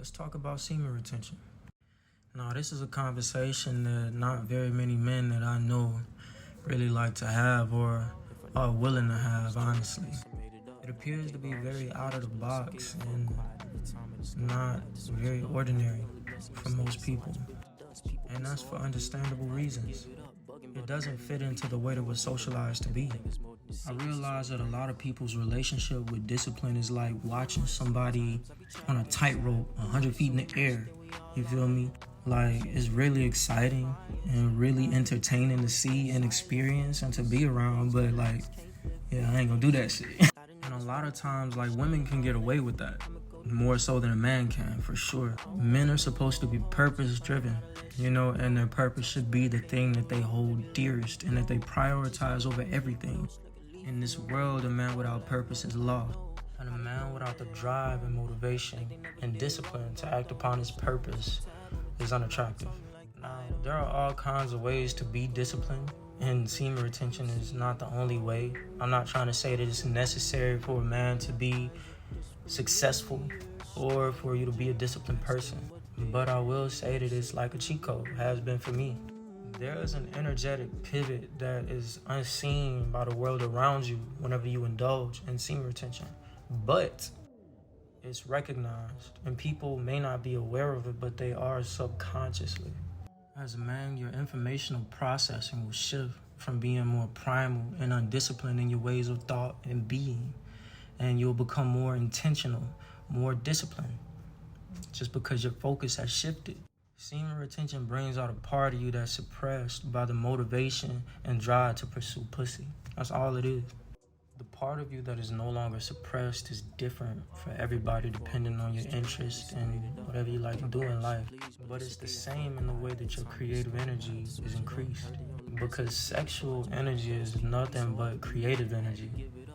Let's talk about semen retention. Now, this is a conversation that not very many men that I know really like to have or are willing to have, honestly. It appears to be very out of the box and not very ordinary for most people. And that's for understandable reasons. It doesn't fit into the way that we're socialized to be. I realize that a lot of people's relationship with discipline is like watching somebody on a tightrope 100 feet in the air. You feel me? Like, it's really exciting and really entertaining to see and experience and to be around, but like, yeah, I ain't gonna do that shit. And a lot of times, like, women can get away with that more so than a man can, for sure. Men are supposed to be purpose-driven, and their purpose should be the thing that they hold dearest and that they prioritize over everything. In this world, a man without purpose is lost. And a man without the drive and motivation and discipline to act upon his purpose is unattractive. Now, there are all kinds of ways to be disciplined, and semen retention is not the only way. I'm not trying to say that it's necessary for a man to be successful or for you to be a disciplined person, but I will say that it's like a cheat code, has been for me. There is an energetic pivot that is unseen by the world around you whenever you indulge in semen retention, but it's recognized, and people may not be aware of it, but they are subconsciously. As a man, your informational processing will shift from being more primal and undisciplined in your ways of thought and being, and you'll become more intentional, more disciplined, just because your focus has shifted. Semen retention brings out a part of you that's suppressed by the motivation and drive to pursue pussy. That's all it is. The part of you that is no longer suppressed is different for everybody depending on your interest and whatever you like to do in life. But it's the same in the way that your creative energy is increased. Because sexual energy is nothing but creative energy.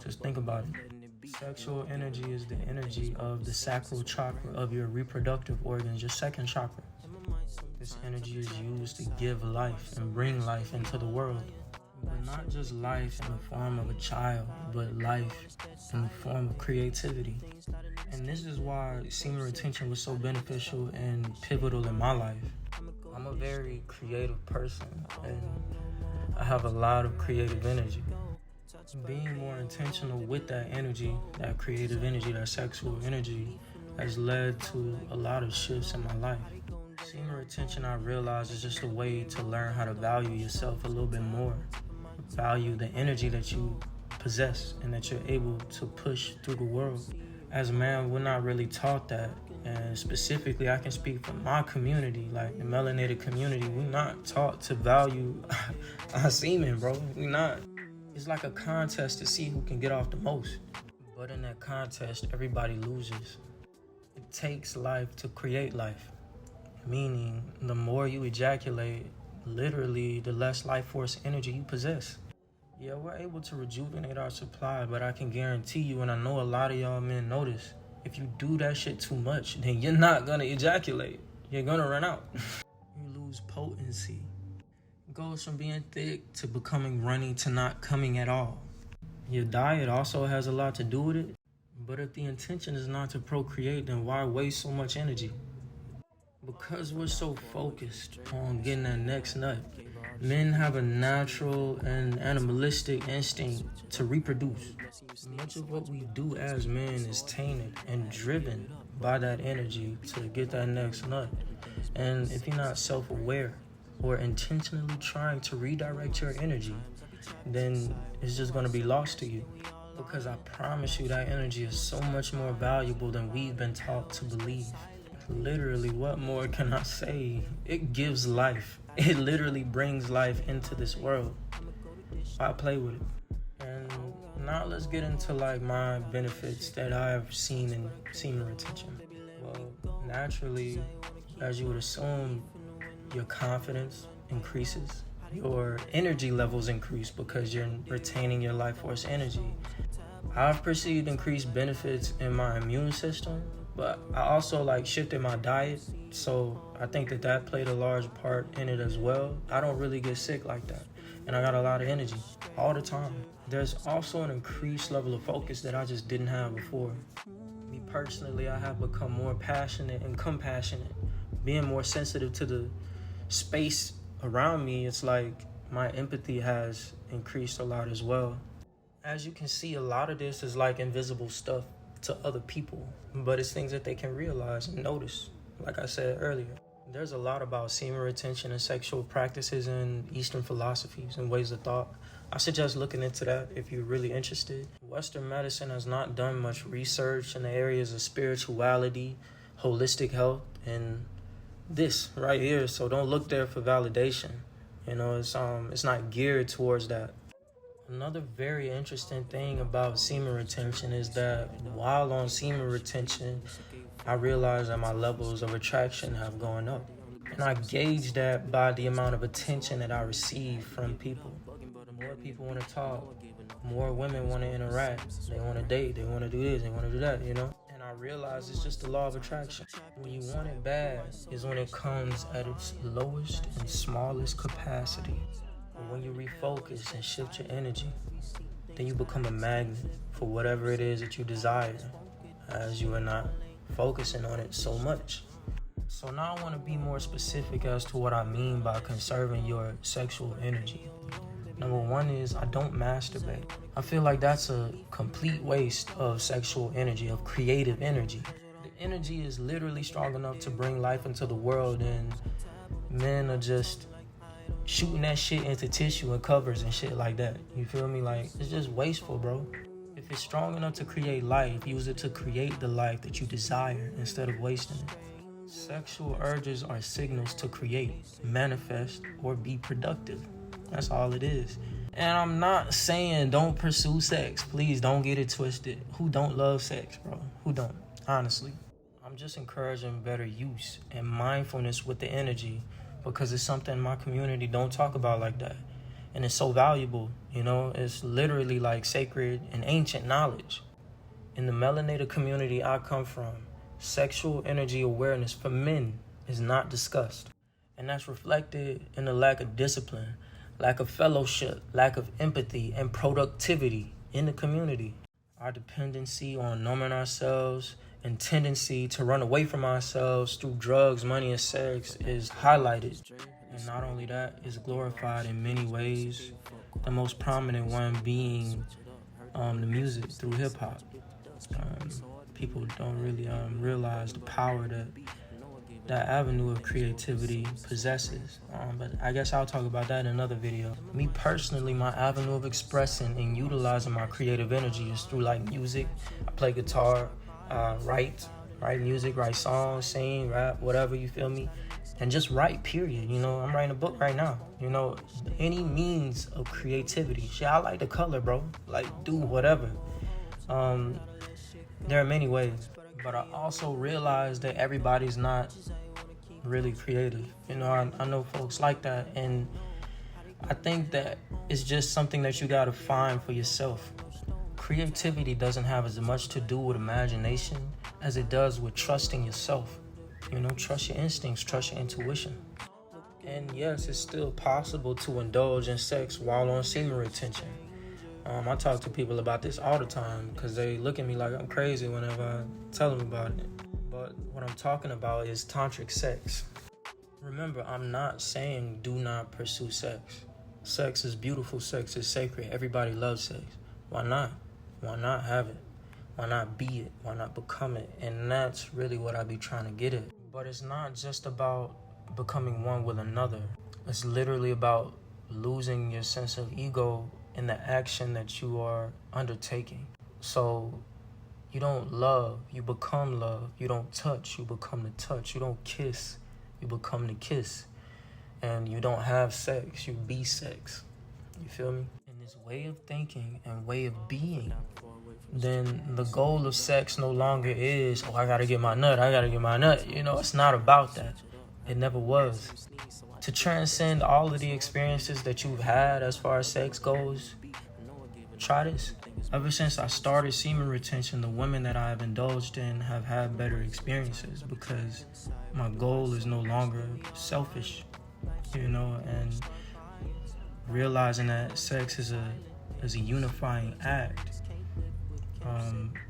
Just think about it. Sexual energy is the energy of the sacral chakra of your reproductive organs, your second chakra. This energy is used to give life and bring life into the world. But not just life in the form of a child, but life in the form of creativity. And this is why semen retention was so beneficial and pivotal in my life. I'm a very creative person, and I have a lot of creative energy. Being more intentional with that energy, that creative energy, that sexual energy, has led to a lot of shifts in my life. Semen retention, I realize, is just a way to learn how to value yourself a little bit more. Value the energy that you possess and that you're able to push through the world. As a man, we're not really taught that. And specifically, I can speak for my community, like the melanated community. We're not taught to value our semen, bro. We're not. It's like a contest to see who can get off the most. But in that contest, everybody loses. It takes life to create life. Meaning, the more you ejaculate, literally, the less life force energy you possess. Yeah, we're able to rejuvenate our supply, but I can guarantee you, and I know a lot of y'all men notice, if you do that shit too much, then you're not gonna ejaculate. You're gonna run out. You lose potency. It goes from being thick to becoming runny to not coming at all. Your diet also has a lot to do with it, but if the intention is not to procreate, then why waste so much energy? Because we're so focused on getting that next nut, men have a natural and animalistic instinct to reproduce. Much of what we do as men is tainted and driven by that energy to get that next nut. And if you're not self-aware or intentionally trying to redirect your energy, then it's just going to be lost to you. Because I promise you, that energy is so much more valuable than we've been taught to believe. Literally, what more can I say? It gives life. It literally brings life into this world. I play with it. And now let's get into like my benefits that I've seen in semen retention. Well, naturally, as you would assume, your confidence increases. Your energy levels increase because you're retaining your life force energy. I've perceived increased benefits in my immune system, but I also shifted my diet, so I think that played a large part in it as well. I don't really get sick like that, and I got a lot of energy all the time. There's also an increased level of focus that I just didn't have before. Me personally, I have become more passionate and compassionate, being more sensitive to the space around me. It's like my empathy has increased a lot as well. As you can see, a lot of this is like invisible stuff to other people, but it's things that they can realize and notice. Like I said earlier, there's a lot about semen retention and sexual practices in Eastern philosophies and ways of thought. I suggest looking into that if you're really interested. Western medicine has not done much research in the areas of spirituality, holistic health, and this right here. So don't look there for validation. It's not geared towards that. Another very interesting thing about semen retention is that while on semen retention, I realized that my levels of attraction have gone up. And I gauge that by the amount of attention that I receive from people. More people want to talk, more women want to interact, they want to date, they want to do this, they want to do that, And I realize it's just the law of attraction. When you want it bad is when it comes at its lowest and smallest capacity. But when you refocus and shift your energy, then you become a magnet for whatever it is that you desire, as you are not focusing on it so much. So now I want to be more specific as to what I mean by conserving your sexual energy. Number one is I don't masturbate. I feel like that's a complete waste of sexual energy, of creative energy. The energy is literally strong enough to bring life into the world, and men are just shooting that shit into tissue and covers and shit like that. You feel me? Like, it's just wasteful, bro. If it's strong enough to create life, use it to create the life that you desire instead of wasting it. Sexual urges are signals to create, manifest, or be productive. That's all it is. And I'm not saying don't pursue sex. Please don't get it twisted. Who don't love sex, bro? Who don't? Honestly. I'm just encouraging better use and mindfulness with the energy, because it's something my community don't talk about like that. And it's so valuable, It's literally like sacred and ancient knowledge. In the melanated community I come from, sexual energy awareness for men is not discussed. And that's reflected in the lack of discipline, lack of fellowship, lack of empathy, and productivity in the community. Our dependency on numbing ourselves and tendency to run away from ourselves through drugs, money, and sex is highlighted. And not only that, it's glorified in many ways, the most prominent one being the music through hip-hop. People don't really realize the power that avenue of creativity possesses. But I guess I'll talk about that in another video. Me personally, my avenue of expressing and utilizing my creative energy is through like music. I play guitar, write music, write songs, sing, rap, whatever, you feel me? And just write, period. I'm writing a book right now. Any means of creativity. Shit, I like to color, bro. Like, do whatever. There are many ways. But I also realize that everybody's not really creative. I know folks like that. And I think that it's just something that you got to find for yourself. Creativity doesn't have as much to do with imagination as it does with trusting yourself. Trust your instincts, trust your intuition. And yes, it's still possible to indulge in sex while on semen retention. I talk to people about this all the time because they look at me like I'm crazy whenever I tell them about it. But what I'm talking about is Tantric Sex. Remember, I'm not saying do not pursue sex. Sex is beautiful, sex is sacred. Everybody loves sex. Why not? Why not have it? Why not be it? Why not become it? And that's really what I be trying to get at. But it's not just about becoming one with another. It's literally about losing your sense of ego in the action that you are undertaking. So you don't love, you become love. You don't touch, you become the touch. You don't kiss, you become the kiss. And you don't have sex, you be sex. You feel me? In this way of thinking and way of being, then the goal of sex no longer is, I gotta get my nut. It's not about that. It never was. To transcend all of the experiences that you've had as far as sex goes, try this. Ever since I started semen retention, the women that I have indulged in have had better experiences because my goal is no longer selfish, and realizing that sex is a unifying act.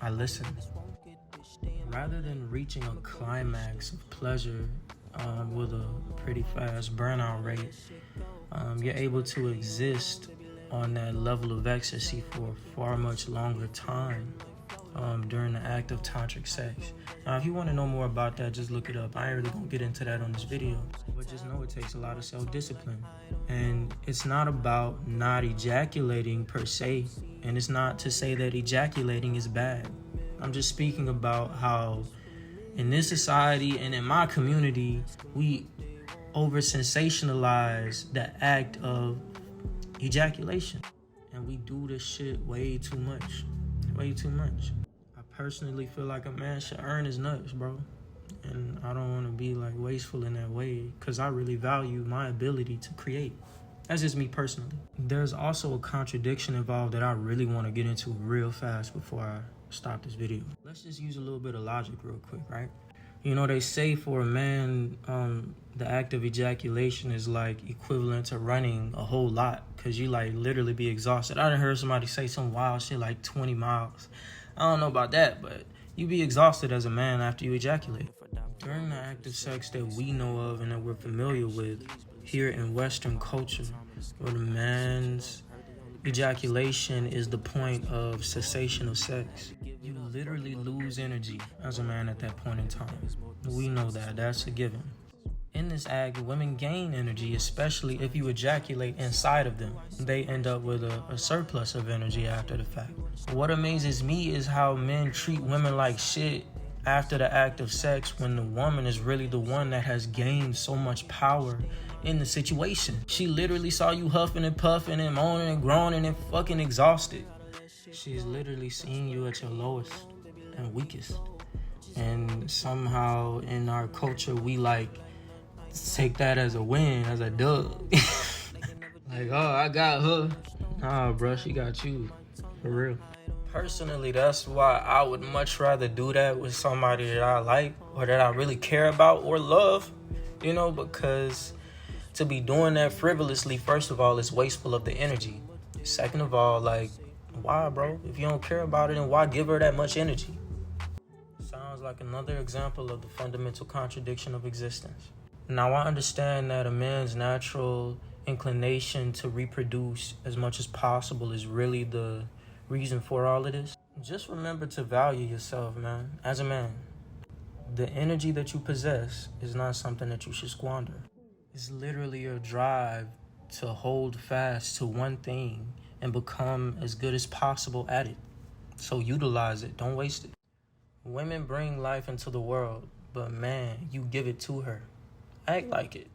I listen. Rather than reaching a climax of pleasure with a pretty fast burnout rate, you're able to exist on that level of ecstasy for a far much longer time during the act of tantric sex. Now, if you want to know more about that, just look it up. I ain't really gonna get into that on this video, but just know it takes a lot of self-discipline. And it's not about not ejaculating per se, and it's not to say that ejaculating is bad. I'm just speaking about how in this society and in my community, we over-sensationalize the act of ejaculation. And we do this shit way too much. Way too much. I personally feel like a man should earn his nuts, bro. And I don't want to be like wasteful in that way, because I really value my ability to create. That's just me personally. There's also a contradiction involved that I really want to get into real fast before I stop this video. Let's just use a little bit of logic real quick, right? You know, they say for a man, the act of ejaculation is like equivalent to running a whole lot, because you like literally be exhausted. I done heard somebody say some wild shit like 20 miles. I don't know about that, but you be exhausted as a man after you ejaculate. During the act of sex that we know of and that we're familiar with here in Western culture, where the man's ejaculation is the point of cessation of sex, you literally lose energy as a man at that point in time. We know that. That's a given. In this act, women gain energy, especially if you ejaculate inside of them. They end up with a surplus of energy after the fact. What amazes me is how men treat women like shit after the act of sex, when the woman is really the one that has gained so much power in the situation. She literally saw you huffing and puffing and moaning and groaning and fucking exhausted. She's literally seeing you at your lowest and weakest. And somehow in our culture, we like take that as a win, as a dub. Like, oh, I got her. Nah, bro, she got you. For real. Personally, that's why I would much rather do that with somebody that I like or that I really care about or love, you know, because to be doing that frivolously, first of all, it's wasteful of the energy. Second of all, like, why, bro? If you don't care about it, then why give her that much energy? Sounds like another example of the fundamental contradiction of existence. Now, I understand that a man's natural inclination to reproduce as much as possible is really the reason for all of this. Just remember to value yourself, man. As a man, the energy that you possess is not something that you should squander. It's literally your drive to hold fast to one thing and become as good as possible at it. So utilize it. Don't waste it. Women bring life into the world, but man, you give it to her. Act like it.